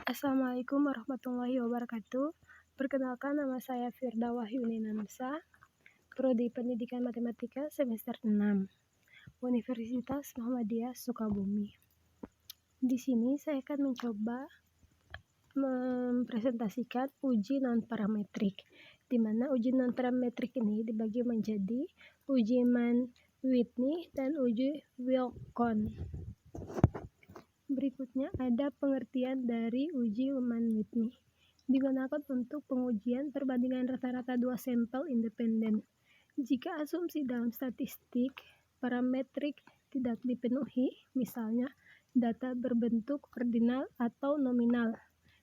Assalamualaikum warahmatullahi wabarakatuh. Perkenalkan, nama saya Firda Wahyuni Namsa, Prodi Pendidikan Matematika semester 6, Universitas Muhammadiyah Sukabumi. Di sini saya akan mencoba mempresentasikan uji non-parametrik, di mana uji non-parametrik ini dibagi menjadi uji Mann-Whitney dan uji Wilcox. Berikutnya ada pengertian dari uji Mann-Whitney. Digunakan untuk pengujian perbandingan rata-rata dua sampel independen. Jika asumsi dalam statistik parametrik tidak dipenuhi, misalnya data berbentuk ordinal atau nominal,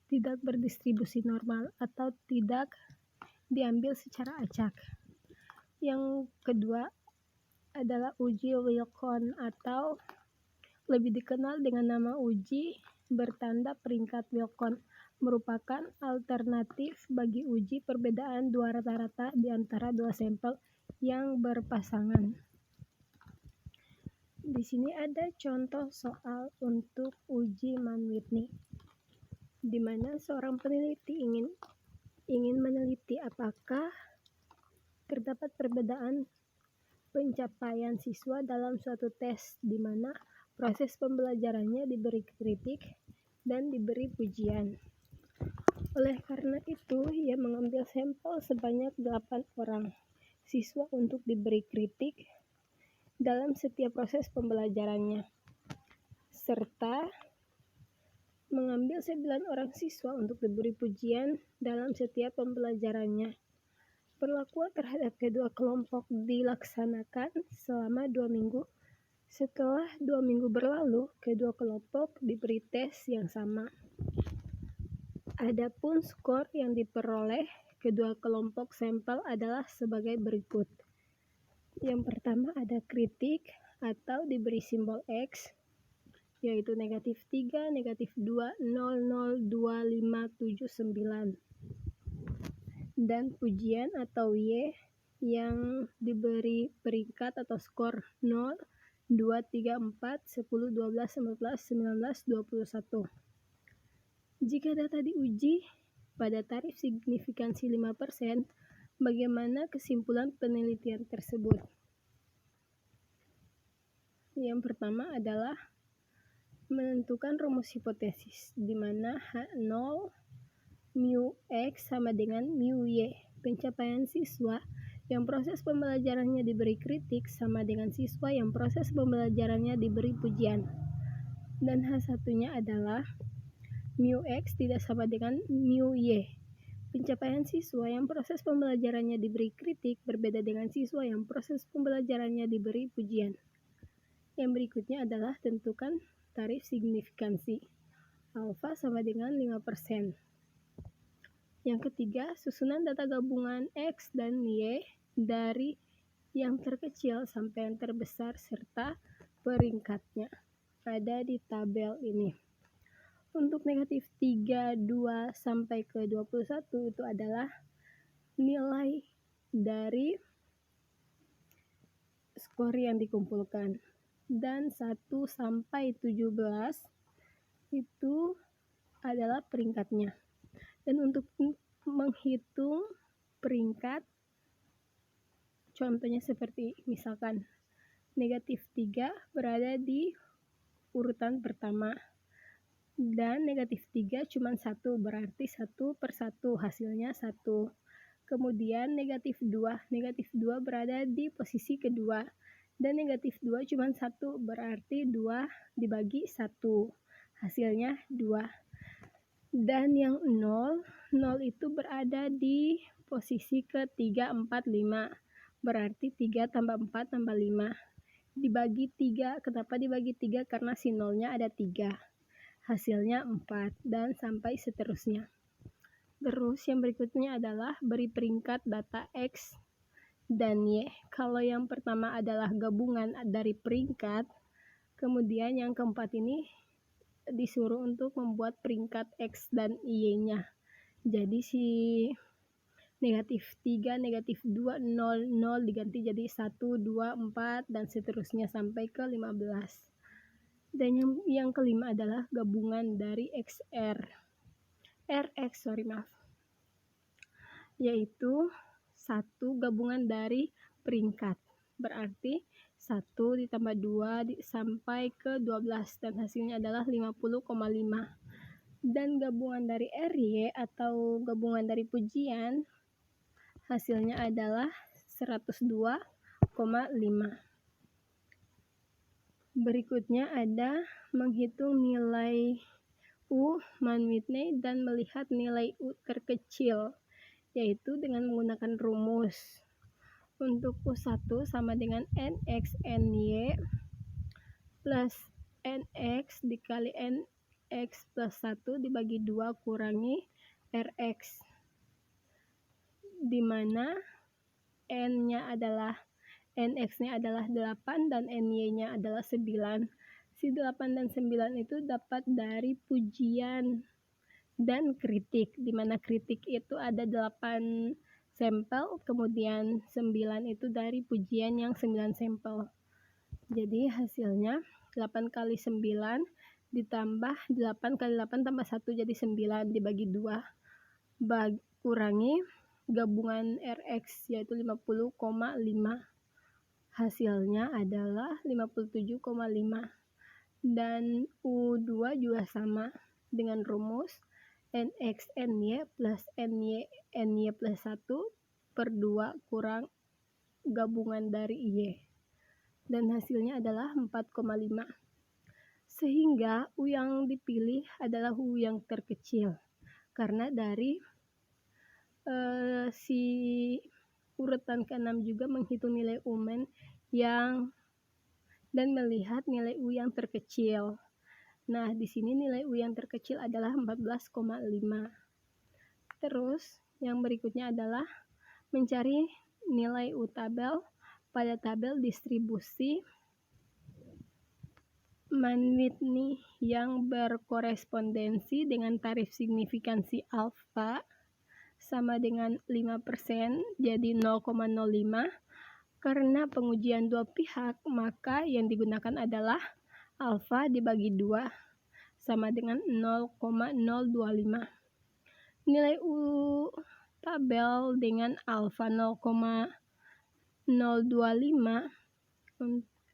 tidak berdistribusi normal, atau tidak diambil secara acak. Yang kedua adalah uji Wilcox atau lebih dikenal dengan nama uji bertanda peringkat Wilcox, merupakan alternatif bagi uji perbedaan dua rata-rata di antara dua sampel yang berpasangan. Di sini ada contoh soal untuk uji Mann-Whitney, di mana seorang peneliti ingin meneliti apakah terdapat perbedaan pencapaian siswa dalam suatu tes di mana proses pembelajarannya diberi kritik dan diberi pujian. Oleh karena itu, ia mengambil sampel sebanyak 8 orang siswa untuk diberi kritik dalam setiap proses pembelajarannya, serta mengambil 9 orang siswa untuk diberi pujian dalam setiap pembelajarannya. Perlakuan terhadap kedua kelompok dilaksanakan selama 2 minggu. Setelah 2 minggu berlalu, kedua kelompok diberi tes yang sama. Adapun skor yang diperoleh kedua kelompok sampel adalah sebagai berikut. Yang pertama ada kritik atau diberi simbol X, yaitu -3, -2, 0, 0, 2, 5, 7, 9. Dan pujian atau Y yang diberi peringkat atau skor 0, 2, 3, 4, 10, 12, 11, 19, 21. Jika data diuji pada tarif signifikansi 5%, bagaimana kesimpulan penelitian tersebut? Yang pertama adalah menentukan rumus hipotesis, di mana H0 mu X sama dengan mu Y. Pencapaian siswa yang proses pembelajarannya diberi kritik sama dengan siswa yang proses pembelajarannya diberi pujian. Dan H1-nya adalah mu X tidak sama dengan mu Y. Pencapaian siswa yang proses pembelajarannya diberi kritik berbeda dengan siswa yang proses pembelajarannya diberi pujian. Yang berikutnya adalah tentukan tarif signifikansi. Alfa sama dengan 5%. Yang ketiga, susunan data gabungan X dan Y dari yang terkecil sampai yang terbesar serta peringkatnya ada di tabel ini. Untuk -3, 2 sampai ke 21 itu adalah nilai dari skor yang dikumpulkan. Dan 1 sampai 17 itu adalah peringkatnya. Dan untuk menghitung peringkat, contohnya seperti misalkan -3 berada di urutan pertama, dan -3 cuma 1, berarti 1/1 hasilnya 1. Kemudian -2 berada di posisi kedua, dan -2 cuma 1, berarti 2 dibagi 1, hasilnya 2. Dan yang 0 itu berada di posisi ke-3, 4, 5, berarti 3 tambah 4 tambah 5 dibagi 3. Kenapa dibagi 3? Karena si 0-nya ada 3, hasilnya 4, dan sampai seterusnya. Terus yang berikutnya adalah beri peringkat data X dan Y. Kalau yang pertama adalah gabungan dari peringkat, kemudian yang keempat ini disuruh untuk membuat peringkat X dan Y-nya. Jadi si -3, -2, 0, 0 diganti jadi 1, 2, 4, dan seterusnya sampai ke 15. Dan yang kelima adalah gabungan dari XR. yaitu 1 gabungan dari peringkat. Berarti 1 ditambah 2 sampai ke 12 dan hasilnya adalah 50,5. Dan gabungan dari RY atau gabungan dari pujian hasilnya adalah 102,5. Berikutnya ada menghitung nilai U man Whitney dan melihat nilai U terkecil, yaitu dengan menggunakan rumus. Untuk U1 sama dengan NX NY plus NX dikali NX plus 1 dibagi 2 kurangi RX, di mana N-nya adalah NX-nya adalah 8 dan NY-nya adalah 9. Si 8 dan 9 itu dapat dari pujian dan kritik, di mana kritik itu ada 8 sampel, kemudian 9 itu dari pujian yang 9 sampel. Jadi hasilnya 8 kali 9 ditambah 8 kali 8 tambah 1 jadi 9 dibagi 2 kurangi gabungan RX yaitu 50,5. Hasilnya adalah 57,5. Dan U2 juga sama dengan rumus NX NY plus NY plus 1 per 2 kurang gabungan dari Y. Dan hasilnya adalah 4,5. Sehingga U yang dipilih adalah U yang terkecil. Karena dari si urutan ke-6 juga menghitung nilai U-man dan melihat nilai U yang terkecil. Nah, di sini nilai U yang terkecil adalah 14,5. Terus, yang berikutnya adalah mencari nilai U tabel pada tabel distribusi man Whitney yang berkorespondensi dengan tarif signifikansi alfa sama dengan 5%, jadi 0,05. Karena pengujian dua pihak, maka yang digunakan adalah alfa dibagi 2 sama dengan 0,025. Nilai U tabel dengan alfa 0,025,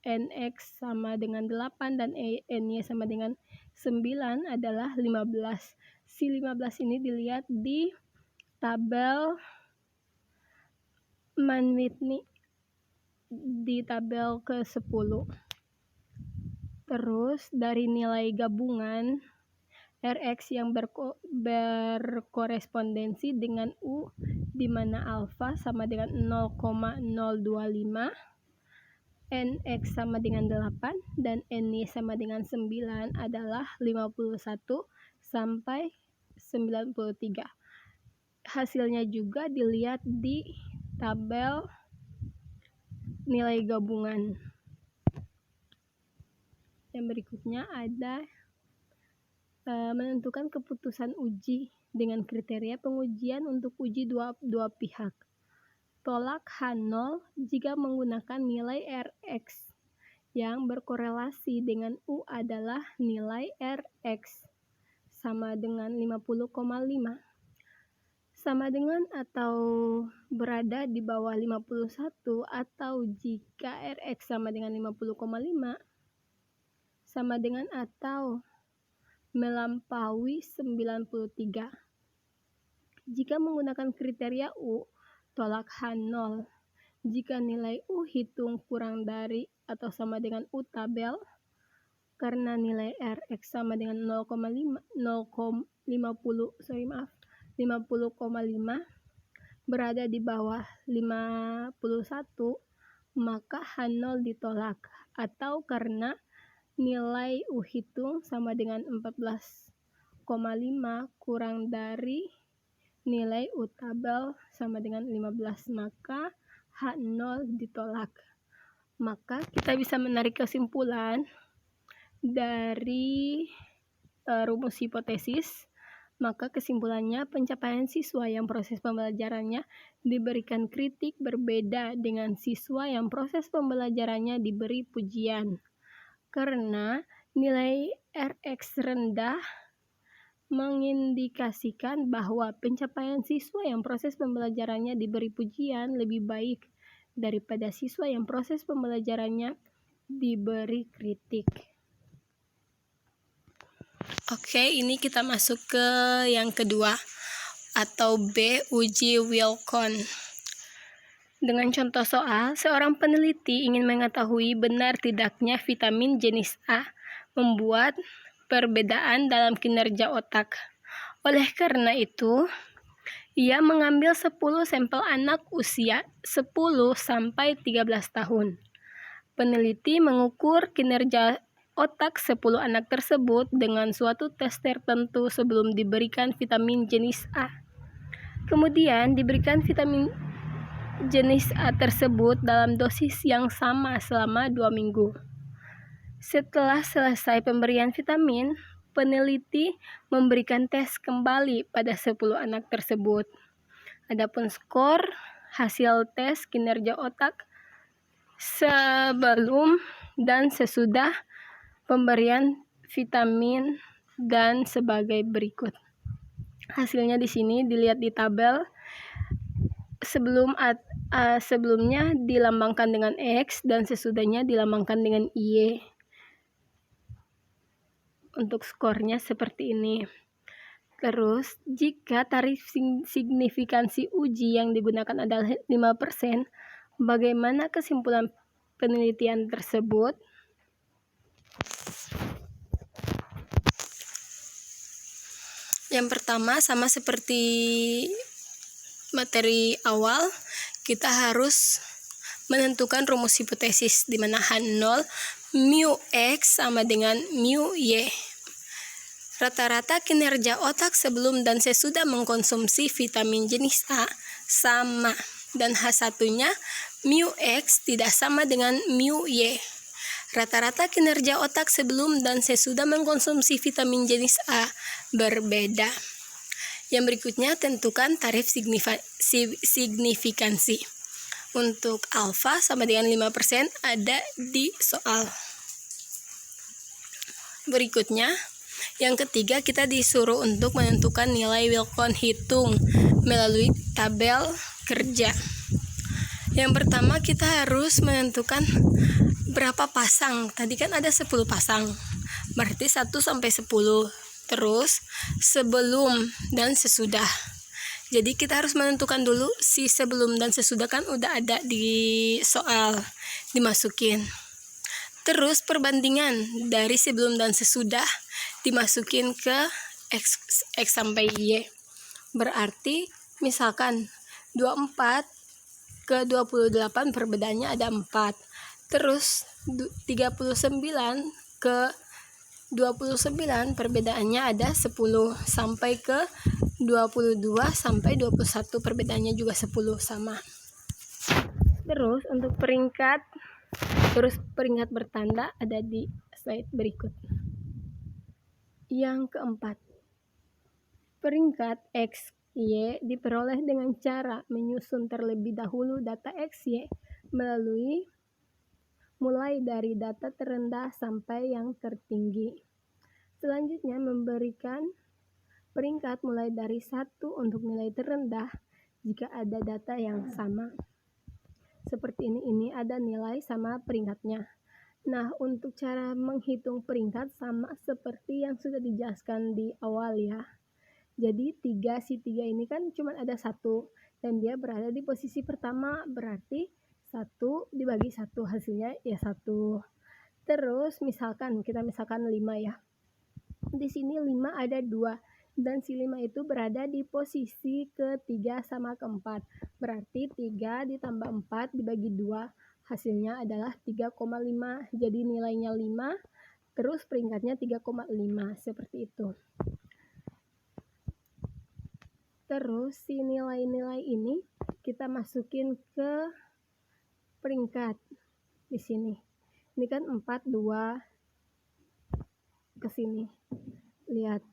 NX sama dengan 8 dan NY sama dengan 9 adalah 15. Si 15 ini dilihat di tabel man Whitney di tabel ke-10. Terus dari nilai gabungan RX yang berkorespondensi dengan U di mana alfa sama dengan 0,025, NX sama dengan 8 dan NY sama dengan 9 adalah 51 sampai 93. Hasilnya juga dilihat di tabel nilai gabungan. Yang berikutnya ada menentukan keputusan uji dengan kriteria pengujian untuk uji dua pihak. Tolak H0 jika menggunakan nilai RX yang berkorelasi dengan U adalah nilai RX sama dengan 50,5. Sama dengan atau berada di bawah 51 atau jika RX sama dengan 50,5 sama dengan atau melampaui 93. Jika menggunakan kriteria U, tolak H0 jika nilai U hitung kurang dari atau sama dengan U tabel karena nilai RX sama dengan 50,5 berada di bawah 51, maka H0 ditolak, atau karena nilai U hitung sama dengan 14,5 kurang dari nilai U tabel sama dengan 15, maka H0 ditolak. Maka kita bisa menarik kesimpulan dari rumus hipotesis. Maka kesimpulannya, pencapaian siswa yang proses pembelajarannya diberikan kritik berbeda dengan siswa yang proses pembelajarannya diberi pujian. Karena nilai RX rendah mengindikasikan bahwa pencapaian siswa yang proses pembelajarannya diberi pujian lebih baik daripada siswa yang proses pembelajarannya diberi kritik. Oke, ini kita masuk ke yang kedua atau B, uji Wilcon. Dengan contoh soal, seorang peneliti ingin mengetahui benar tidaknya vitamin jenis A membuat perbedaan dalam kinerja otak. Oleh karena itu, ia mengambil 10 sampel anak usia 10 sampai 13 tahun. Peneliti mengukur kinerja otak 10 anak tersebut dengan suatu tes tertentu sebelum diberikan vitamin jenis A. Kemudian diberikan vitamin jenis A tersebut dalam dosis yang sama selama 2 minggu. Setelah selesai pemberian vitamin, peneliti memberikan tes kembali pada 10 anak tersebut. Adapun skor hasil tes kinerja otak sebelum dan sesudah pemberian vitamin dan sebagai berikut. Hasilnya di sini dilihat di tabel. Sebelumnya dilambangkan dengan X dan sesudahnya dilambangkan dengan Y. Untuk skornya seperti ini. Terus, jika tarif signifikansi uji yang digunakan adalah 5%, bagaimana kesimpulan penelitian tersebut? Yang pertama, sama seperti materi awal, kita harus menentukan rumus hipotesis di mana H0 mu X sama dengan mu Y. Rata-rata kinerja otak sebelum dan sesudah mengkonsumsi vitamin jenis A sama, dan H1-nya mu X tidak sama dengan mu Y. Rata-rata kinerja otak sebelum dan sesudah mengkonsumsi vitamin jenis A berbeda. Yang berikutnya, tentukan tarif signifikansi. Untuk alfa sama dengan 5% ada di soal. Berikutnya, yang ketiga, kita disuruh untuk menentukan nilai Wilcon hitung melalui tabel kerja. Yang pertama, kita harus menentukan berapa pasang. Tadi kan ada 10 pasang, berarti 1 sampai 10. Terus sebelum dan sesudah. Jadi kita harus menentukan dulu si sebelum dan sesudah, kan udah ada di soal, dimasukin. Terus perbandingan dari sebelum dan sesudah dimasukin ke X sampai Y. Berarti misalkan 24 ke 28 perbedaannya ada 4. Terus 39 ke 29 perbedaannya ada 10, sampai ke 22 sampai 21 perbedaannya juga 10 sama. Terus untuk peringkat bertanda ada di slide berikut. Yang keempat, peringkat X, Y diperoleh dengan cara menyusun terlebih dahulu data X, Y mulai dari data terendah sampai yang tertinggi. Selanjutnya memberikan peringkat mulai dari 1 untuk nilai terendah jika ada data yang sama. Seperti ini ada nilai sama peringkatnya. Nah, untuk cara menghitung peringkat sama seperti yang sudah dijelaskan di awal ya. Jadi 3 ini kan cuma ada 1 dan dia berada di posisi pertama, berarti 1 dibagi 1 hasilnya ya 1. Terus misalkan 5 ya. Di sini 5 ada 2 dan si 5 itu berada di posisi ketiga sama keempat. Berarti 3 ditambah 4 dibagi 2 hasilnya adalah 3,5. Jadi nilainya 5, terus peringkatnya 3,5 seperti itu. Terus si nilai-nilai ini kita masukin ke peringkat di sini. Ini kan 4, 2 ke sini. Lihat.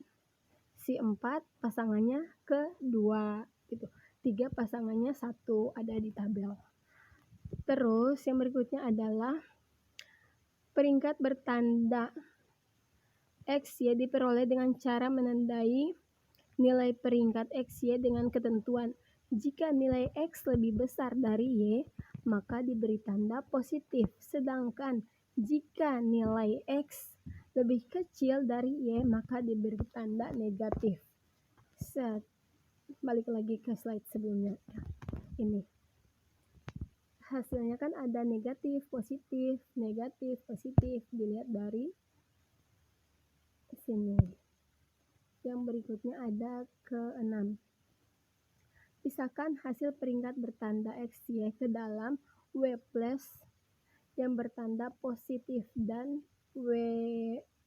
Si 4 pasangannya ke 2 gitu. 3 pasangannya 1 ada di tabel. Terus yang berikutnya adalah peringkat bertanda. XY diperoleh dengan cara menandai nilai peringkat XY dengan ketentuan. Jika nilai X lebih besar dari Y, maka diberi tanda positif. Sedangkan jika nilai X lebih kecil dari Y, maka diberi tanda negatif. Balik lagi ke slide sebelumnya. Ini. Hasilnya kan ada negatif, positif, negatif, positif. Dilihat dari sini. Yang berikutnya ada ke-6. Pisahkan hasil peringkat bertanda XY ke dalam W plus yang bertanda positif dan W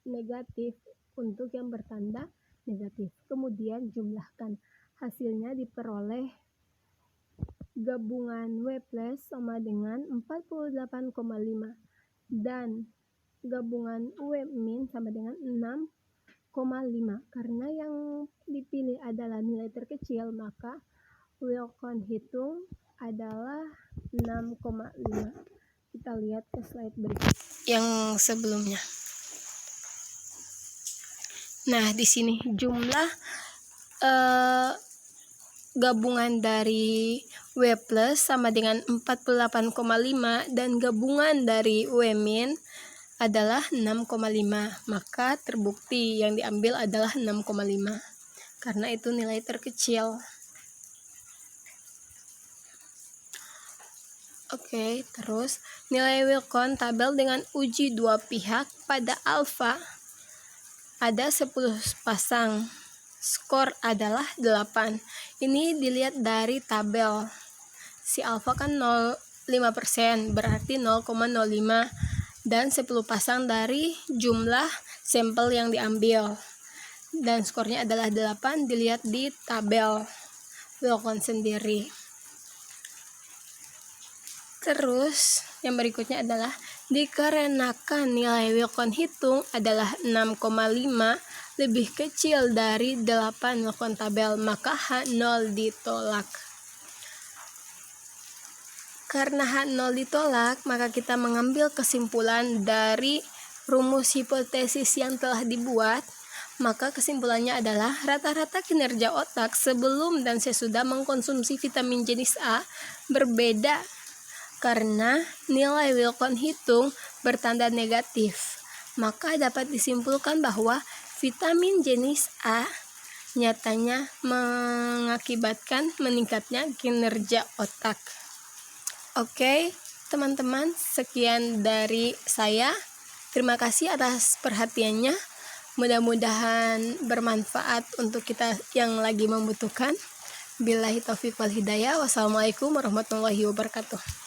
negatif untuk yang bertanda negatif. Kemudian jumlahkan. Hasilnya diperoleh gabungan W plus sama dengan 48,5 dan gabungan W min sama dengan 6,5. Karena yang dipilih adalah nilai terkecil, maka Wilcon hitung adalah 6,5. Kita lihat ke slide berikut yang sebelumnya. Nah, di sini jumlah gabungan dari W plus sama dengan 48,5 dan gabungan dari W min adalah 6,5. Maka terbukti yang diambil adalah 6,5 karena itu nilai terkecil. Oke, terus nilai Wilcon tabel dengan uji dua pihak pada alfa ada 10 pasang. Skor adalah 8. Ini dilihat dari tabel. Si alfa kan 0,5%, berarti 0,05 dan 10 pasang dari jumlah sampel yang diambil. Dan skornya adalah 8, dilihat di tabel Wilcon sendiri. Terus yang berikutnya adalah dikarenakan nilai Wilcon hitung adalah 6,5 lebih kecil dari 8 Wilcon tabel, maka H0 ditolak. Karena H0 ditolak, maka kita mengambil kesimpulan dari rumus hipotesis yang telah dibuat. Maka kesimpulannya adalah rata-rata kinerja otak sebelum dan sesudah mengkonsumsi vitamin jenis A berbeda karena nilai Wilcon hitung bertanda negatif. Maka dapat disimpulkan bahwa vitamin jenis A nyatanya mengakibatkan meningkatnya kinerja otak. Oke, teman-teman, sekian dari saya. Terima kasih atas perhatiannya. Mudah-mudahan bermanfaat untuk kita yang lagi membutuhkan. Billahi taufiq wal hidayah. Wassalamualaikum warahmatullahi wabarakatuh.